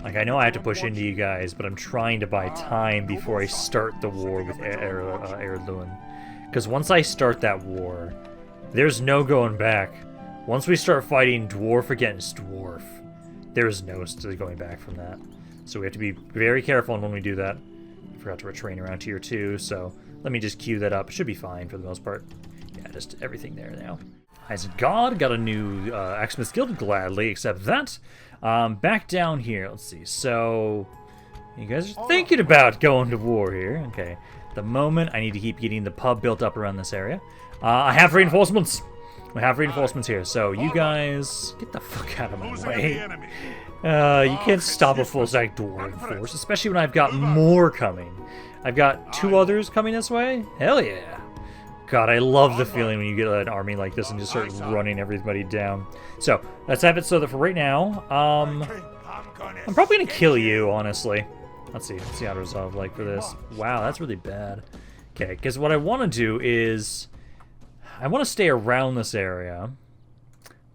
Like, I know I have to push into you guys, but I'm trying to buy time before I start the war with Erlun. Because once I start that war, there's no going back. Once we start fighting dwarf against dwarf, there's no going back from that. So we have to be very careful when we do that. I forgot to retrain around tier 2, so let me just queue that up. It should be fine for the most part. Yeah, just everything there now. Isengard got a new Axeman's Guild, gladly accept that. Back down here, let's see. So, you guys are thinking about going to war here. Okay. At the moment, I need to keep getting the pub built up around this area. I have reinforcements. We have reinforcements here. So, you guys, get the fuck out of my way. You can't stop a full-stack dwarven force, especially when I've got more coming. I've got 2 others coming this way. Hell yeah. God, I love the feeling when you get an army like this and just start running everybody down. So, let's have it so that for right now, I'm probably going to kill you, honestly. Let's see. What's the auto resolve like for this? Wow, that's really bad. Okay, because what I want to do is I want to stay around this area,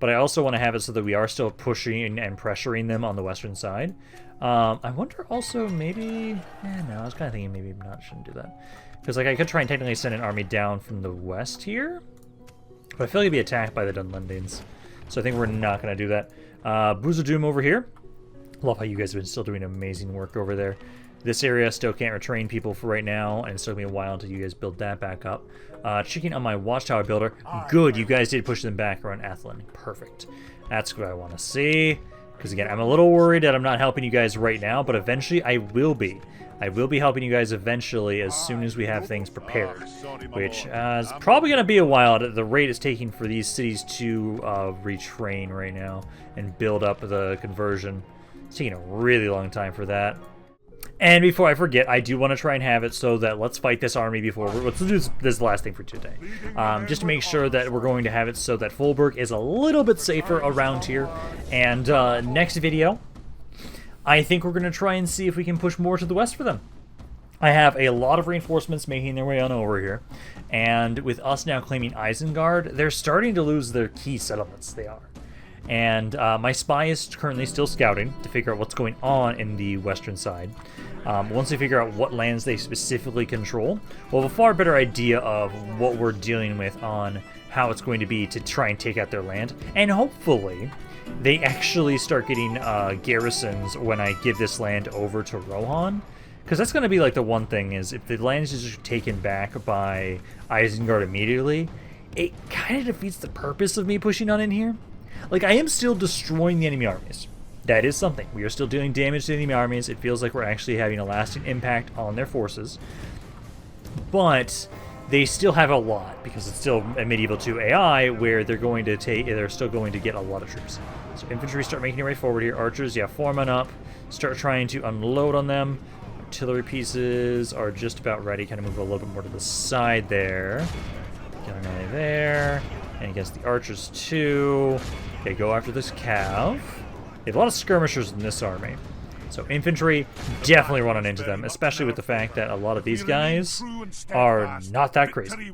but I also want to have it so that we are still pushing and pressuring them on the western side. I wonder also maybe... no, I was kind of thinking maybe shouldn't do that. Because like I could try and technically send an army down from the west here, but I feel like it'd be attacked by the Dunlendings. So I think we're not going to do that. Khazad-dûm over here. Love how you guys have been still doing amazing work over there. This area still can't retrain people for right now, and it's still going to be a while until you guys build that back up. Checking on my watchtower builder. Good, you guys did push them back around Athlin. Perfect. That's what I want to see. Because again, I'm a little worried that I'm not helping you guys right now, but eventually I will be. I will be helping you guys eventually as soon as we have things prepared. Which is probably going to be a while at the rate it's taking for these cities to retrain right now and build up the conversion. It's taking a really long time for that. And before I forget, I do want to try and have it so that let's fight this army before... Let's do this last thing for today. Just to make sure that we're going to have it so that Hornburg is a little bit safer around here. And next video, I think we're going to try and see if we can push more to the west for them. I have a lot of reinforcements making their way on over here. And with us now claiming Isengard, they're starting to lose their key settlements. They are. And my spy is currently still scouting to figure out what's going on in the western side. Once we figure out what lands they specifically control, we'll have a far better idea of what we're dealing with on how it's going to be to try and take out their land. And hopefully, they actually start getting garrisons when I give this land over to Rohan. Because that's going to be like the one thing is if the land is just taken back by Isengard immediately, it kind of defeats the purpose of me pushing on in here. Like, I am still destroying the enemy armies. That is something. We are still dealing damage to the enemy armies. It feels like we're actually having a lasting impact on their forces. But they still have a lot, because it's still a medieval 2 AI, where they're still going to get a lot of troops. So infantry start making their way forward here. Archers, yeah, forming up. Start trying to unload on them. Artillery pieces are just about ready. Kind of move a little bit more to the side there. Get an eye there. And against the archers too. Okay, go after this cav. They have a lot of skirmishers in this army. So infantry, definitely running into them, especially with the fact that a lot of these guys are not that crazy.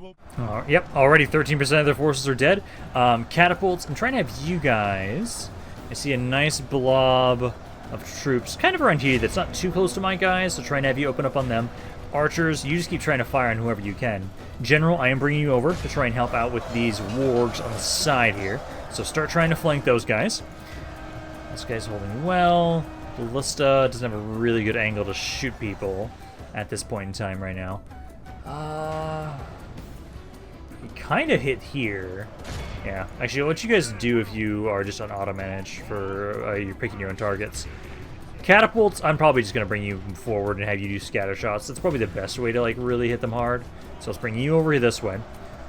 Yep, already 13% of their forces are dead. Catapults, I'm trying to have you guys... I see a nice blob of troops kind of around here that's not too close to my guys, so trying to have you open up on them. Archers, you just keep trying to fire on whoever you can. General, I am bringing you over to try and help out with these wargs on the side here. So start trying to flank those guys. This guy's holding well. Ballista doesn't have a really good angle to shoot people at this point in time right now. He kind of hit here. Yeah, actually, I'll let you guys do if you are just on auto-manage for you're picking your own targets. Catapults, I'm probably just going to bring you forward and have you do scatter shots. That's probably the best way to, like, really hit them hard. So let's bring you over here this way.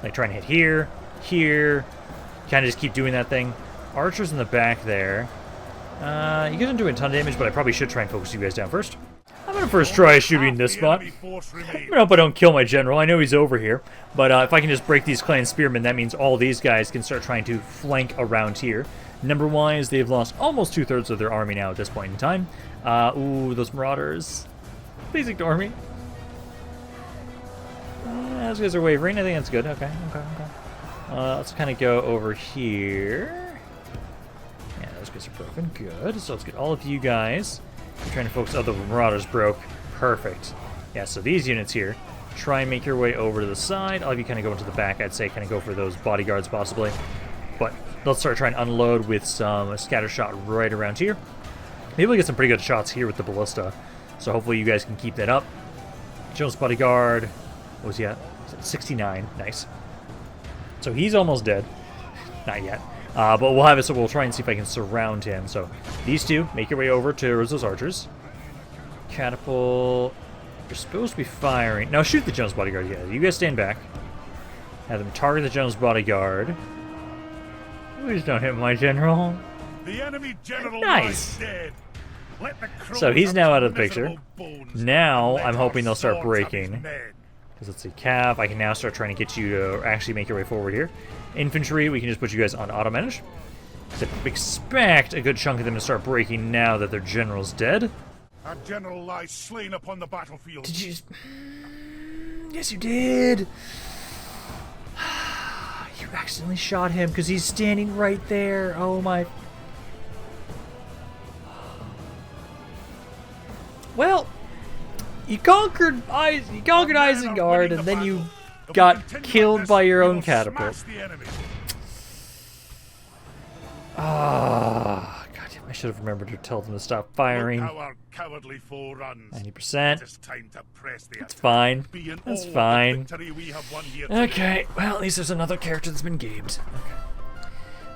Like, trying to hit here, here. Kind of just keep doing that thing. Archers in the back there. You guys aren't doing a ton of damage, but I probably should try and focus you guys down first. I'm going to first try shooting this spot. I hope I don't kill my general. I know he's over here. But if I can just break these clan spearmen, that means all these guys can start trying to flank around here. Number-wise, they've lost almost 2/3 of their army now at this point in time. Ooh, those marauders. Please ignore me. Those guys are wavering. I think that's good. Okay. Let's kind of go over here. Yeah, those guys are broken. Good. So let's get all of you guys. I'm trying to focus. Oh, the marauders broke. Perfect. Yeah, so these units here, try and make your way over to the side. All of you kind of go into the back. I'd say kind of go for those bodyguards possibly. But let's start trying to unload with some scatter shot right around here. Maybe we'll get some pretty good shots here with the ballista. So hopefully you guys can keep that up. Jones bodyguard. What was he at? 69. Nice. So he's almost dead. Not yet. But we'll have it so we'll try and see if I can surround him. So these two, make your way over to those archers. Catapult. You're supposed to be firing. No, shoot the Jones bodyguard. Yeah, you guys stand back. Have them target the Jones bodyguard. Please don't hit my general. The enemy general nice. Dead. So he's now out of the picture. Now I'm hoping they'll start breaking. Because let's see, Cav, I can now start trying to get you to actually make your way forward here. Infantry, we can just put you guys on auto-manage. So expect a good chunk of them to start breaking now that their general's dead. Our general lies slain upon the battlefield. Did you? Yes, you did. You accidentally shot him because he's standing right there. Oh my. Well, you conquered Isengard, and then you got killed by your own catapult. Ah, God, I should have remembered to tell them to stop firing. 90%. It's fine. That's fine. Okay, well, at least there's another character that's been gamed. Okay.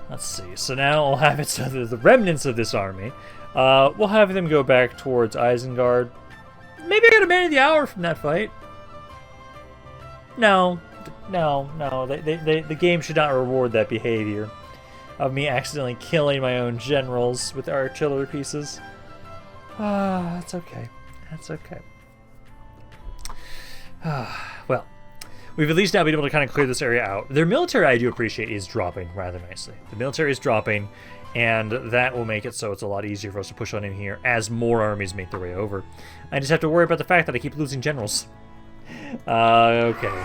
Let's see. So now I'll have it so that the remnants of this army, we'll have them go back towards Isengard. Maybe I got a man of the hour from that fight. No. The game should not reward that behavior of me accidentally killing my own generals with artillery pieces. That's okay. That's okay. Well, we've at least now been able to kind of clear this area out. Their military, I do appreciate, is dropping rather nicely. The military is dropping, and that will make it so it's a lot easier for us to push on in here as more armies make their way over. I just have to worry about the fact that I keep losing generals. Okay.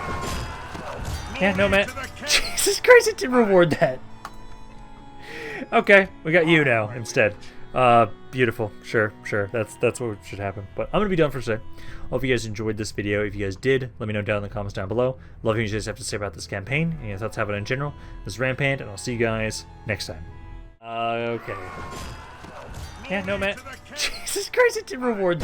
Yeah, no, man. Jesus Christ, it didn't reward that. Okay, we got you now instead. Beautiful. Sure. That's what should happen. But I'm gonna be done for today. Hope you guys enjoyed this video. If you guys did, let me know down in the comments down below. Love hearing what you guys have to say about this campaign and your thoughts have it in general. This is Rampaned, and I'll see you guys next time. Okay. Yeah, no, man. Jesus Christ, it didn't reward.